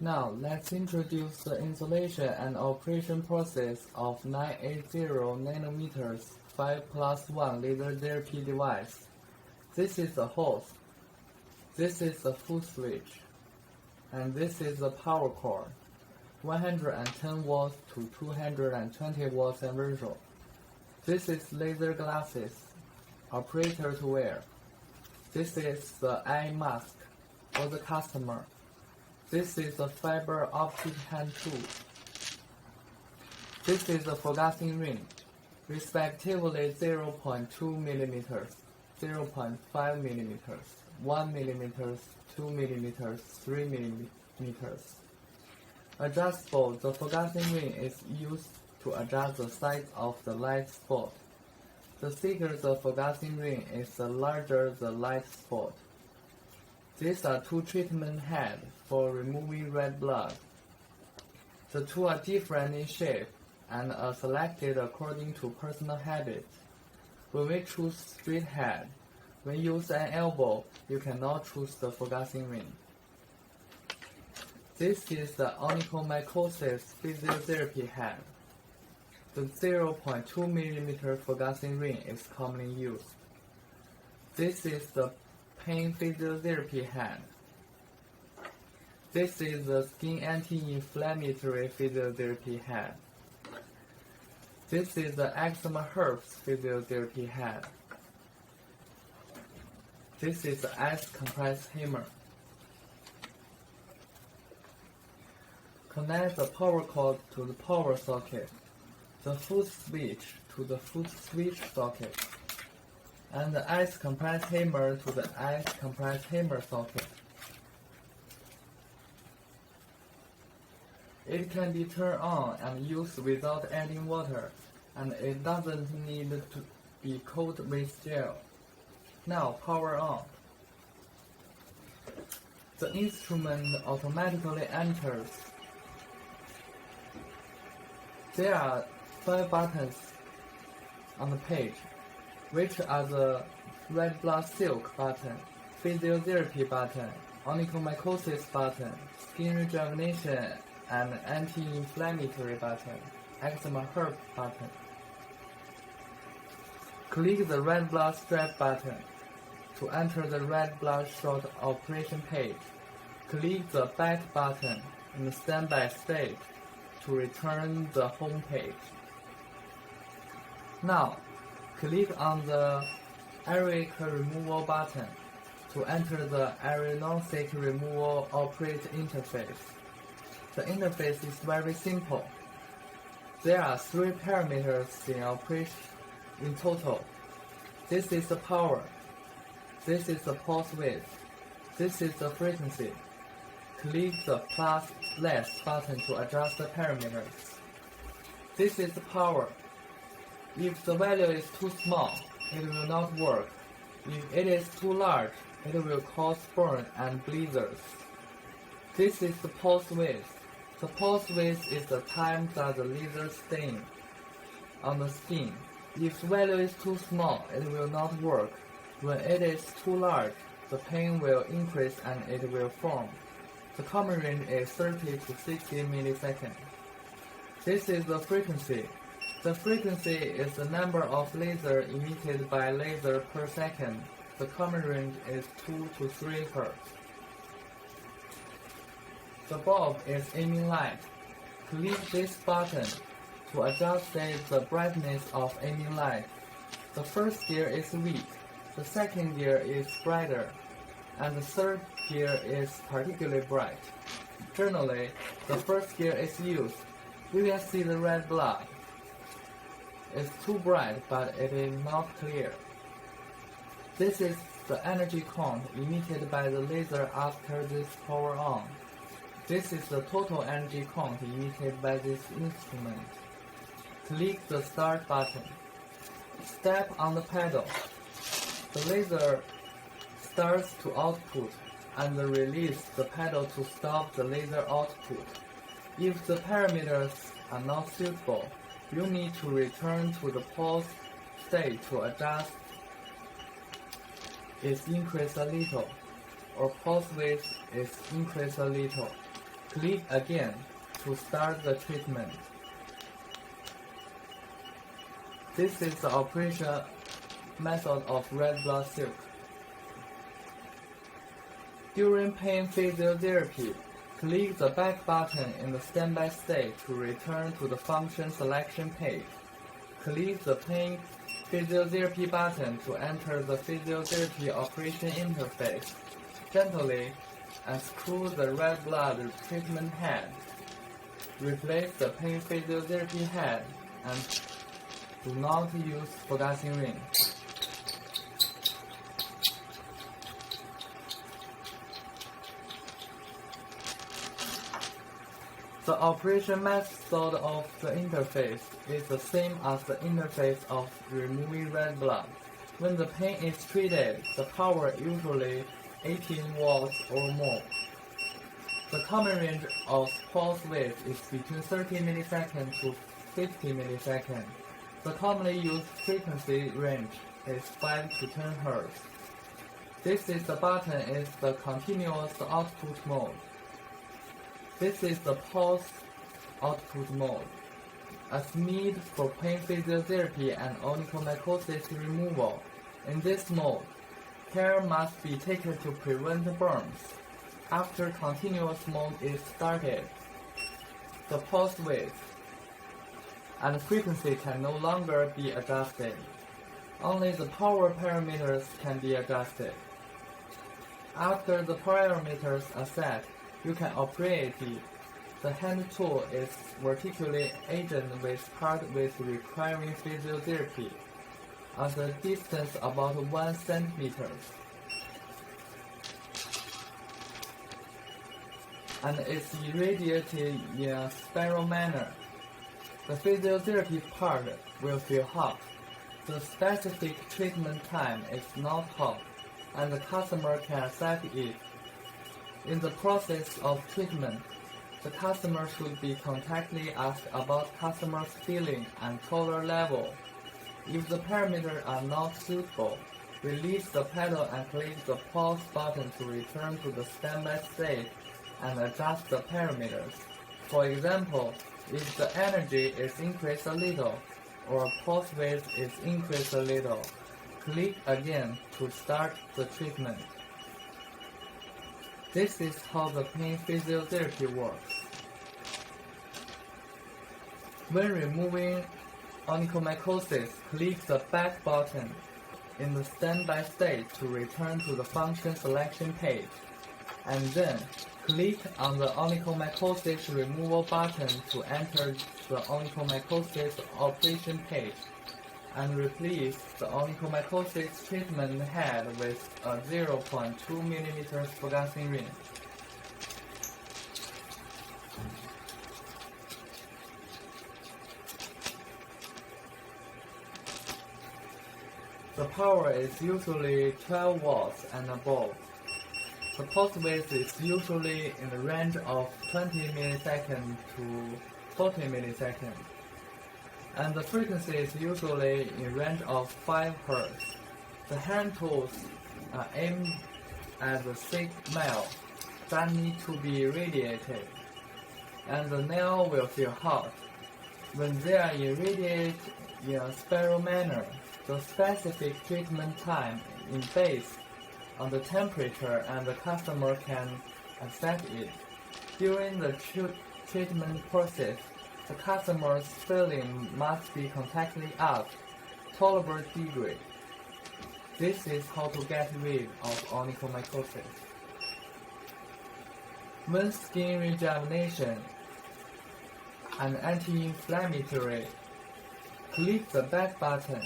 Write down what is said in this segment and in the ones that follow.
Now let's introduce the installation and operation process of 980 nanometers 5+1 laser therapy device. This is the host, this is the full switch, and this is the power cord, 110 watts to 220 watts conversion. This is laser glasses, operator to wear. This is the eye mask for the customer. This is the fiber optic hand tool. This is the forgassing ring, respectively 0.2 mm, 0.5 mm, 1 mm, 2 mm, 3 mm. Adjustable, the forgassing ring is used to adjust the size of the light spot. The thicker the forgassing ring is, the larger the light spot. These are two treatment heads for removing red blood. The two are different in shape and are selected according to personal habit. When we choose straight head, when you use an elbow, you cannot choose the forgassing ring. This is the onychomycosis physiotherapy head. The 0.2 mm forgassing ring is commonly used. This is the pain physiotherapy head. This is the skin anti-inflammatory physiotherapy head. This is the eczema herbs physiotherapy head. This is the ice compressed hammer. Connect the power cord to the power socket, the foot switch to the foot switch socket, and the ice compressed hammer to the ice compressed hammer socket. It can be turned on and used without adding water, and it doesn't need to be coated with gel. Now power on. The instrument automatically enters. There are 5 buttons on the page, which are the red blood silk button, physiotherapy button, onychomycosis button, skin rejuvenation and anti-inflammatory button, eczema herb button. Click the red blood strap button to enter the red blood short operation page. Click the back button in the standby state to return the home page. Now, click on the areola removal button to enter the areola removal operator interface. The interface is very simple. There are 3 parameters in operation in total. This is the power. This is the pulse width. This is the frequency. Click the plus/less button to adjust the parameters. This is the power. If the value is too small, it will not work. If it is too large, it will cause burn and blizzards. This is the pulse width. The pulse width is the time that the laser stays on the skin. If the value is too small, it will not work. When it is too large, the pain will increase and it will form. The common range is 30 to 60 milliseconds. This is the frequency. The frequency is the number of lasers emitted by laser per second. The common range is 2 to 3 Hz. The bulb is aiming light. Click this button to adjust the brightness of aiming light. The first gear is weak, the second gear is brighter, and the third gear is particularly bright. Generally, the first gear is used. You can see the red blood. It's too bright, but it is not clear. This is the energy count emitted by the laser after this power on. This is the total energy count emitted by this instrument. Click the start button. Step on the pedal. The laser starts to output and release the pedal to stop the laser output. If the parameters are not suitable, you need to return to the pulse state to adjust its increase a little, or pulse width is increased a little. Click again to start the treatment. This is the operation method of red blood silk. During pain physiotherapy, click the back button in the standby state to return to the function selection page. Click the pain physiotherapy button to enter the physiotherapy operation interface. Gently unscrew the red blood treatment head. Replace the pain physiotherapy head and do not use forgassing ring. The operation method of the interface is the same as the interface of removing red blood. When the pain is treated, the power usually 18 watts or more. The common range of pulse width is between 30 milliseconds to 50 milliseconds. The commonly used frequency range is 5 to 10 Hz. This is the button is the continuous output mode. This is the pulse output mode. As need for pain physiotherapy and onychomycosis removal. In this mode, care must be taken to prevent burns. After continuous mode is started, the pulse width and frequency can no longer be adjusted. Only the power parameters can be adjusted. After the parameters are set, you can operate it. The hand tool is vertically agent with part with requiring physiotherapy at a distance about 1 cm. And is irradiated in a spiral manner. The physiotherapy part will feel hot. The specific treatment time is not hot, and the customer can set it. In the process of treatment, the customer should be constantly asked about customer's feeling and color level. If the parameters are not suitable, release the pedal and click the pause button to return to the standby state and adjust the parameters. For example, if the energy is increased a little or pulse width is increased a little, click again to start the treatment. This is how the pain physiotherapy works. When removing onychomycosis, click the back button in the standby state to return to the function selection page, and then click on the onychomycosis removal button to enter the onychomycosis operation page, and replace the onychomycosis treatment head with a 0.2 mm forgassing ring. The power is usually 12 watts and above. The pulse width is usually in the range of 20 milliseconds to 40 milliseconds, and the frequency is usually in range of 5 Hz. The hand tools are aimed at the thick nail that need to be irradiated, and the nail will feel hot. When they are irradiated in a spiral manner, the specific treatment time is based on the temperature and the customer can accept it. During the treatment process, the customer's feeling must be constantly at tolerable degree. This is how to get rid of onychomycosis. When skin rejuvenation and anti-inflammatory, click the back button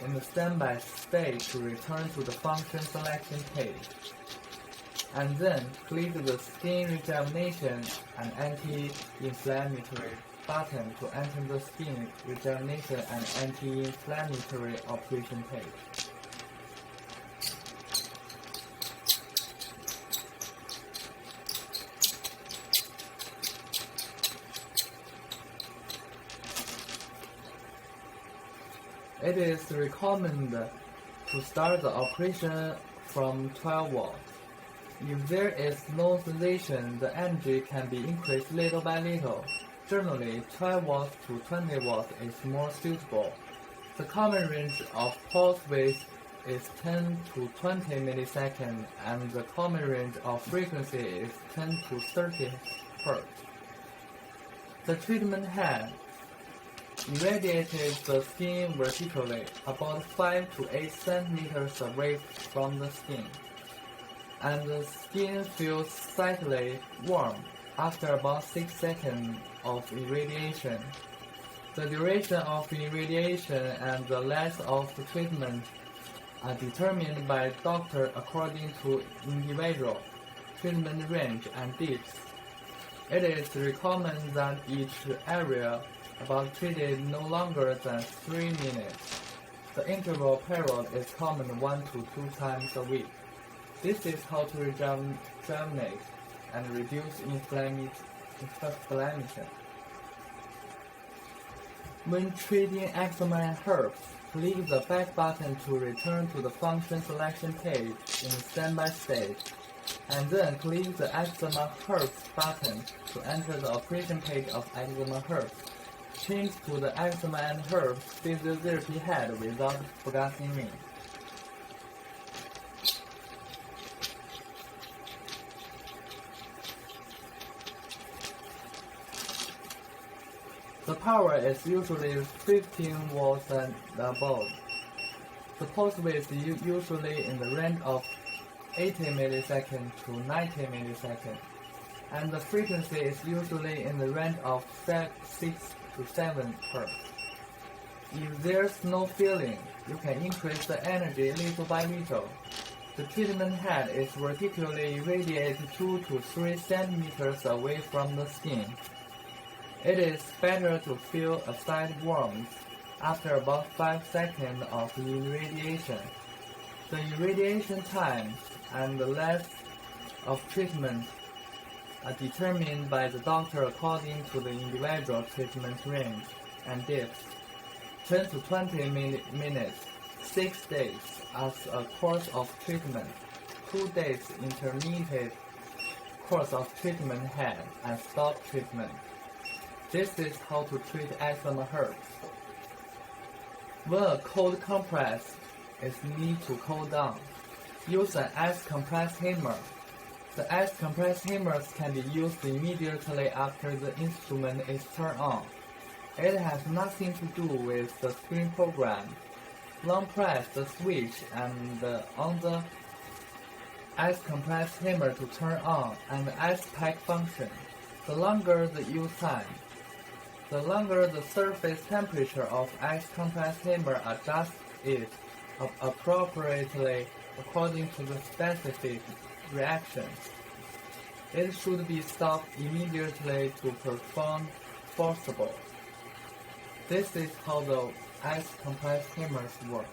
in the standby state to return to the function selection page, and then click the skin rejuvenation and anti-inflammatory button to enter the skin rejuvenation and anti-inflammatory operation page. It is recommended to start the operation from 12 watts. If there is no sensation, the energy can be increased little by little. Generally, 12 watts to 20 watts is more suitable. The common range of pulse width is 10 to 20 milliseconds, and the common range of frequency is 10 to 30 Hz. The treatment head irradiated the skin vertically, about 5 to 8 centimeters away from the skin, and the skin feels slightly warm after about 6 seconds of irradiation. The duration of irradiation and the length of the treatment are determined by doctor according to individual treatment range and depth. It is recommended that each area about treated no longer than 3 minutes. The interval period is common 1 to 2 times a week. This is how to rejuvenate and reduce inflammation. When treating eczema and herpes, click the back button to return to the function selection page in the standby state, and then click the eczema herpes button to enter the operation page of eczema herpes. Change to the eczema and herpes physiotherapy head without forgetting me. The power is usually 15 watts and above. The pulse width is usually in the range of 80 milliseconds to 90 milliseconds, and the frequency is usually in the range of 6 to 7 Hz. If there's no feeling, you can increase the energy little by little. The treatment head is vertically irradiated 2 to 3 centimeters away from the skin. It is better to feel a slight warmth after about 5 seconds of irradiation. The irradiation time and the length of treatment are determined by the doctor according to the individual treatment range and depth. 10 to 20 minutes, 6 days as a course of treatment, 2 days intermediate course of treatment head and stop treatment. This is how to treat eczema herpes. When a cold compress is needed to cool down, use an ice compress hammer. The ice compress hammers can be used immediately after the instrument is turned on. It has nothing to do with the screen program. Long press the switch and on the ice compress hammer to turn on, and the ice pack function. The longer the use time, the longer the surface temperature of ice compress hammer adjusts it appropriately according to the specific reactions. It should be stopped immediately to perform forcible. This is how the ice compress hammers work.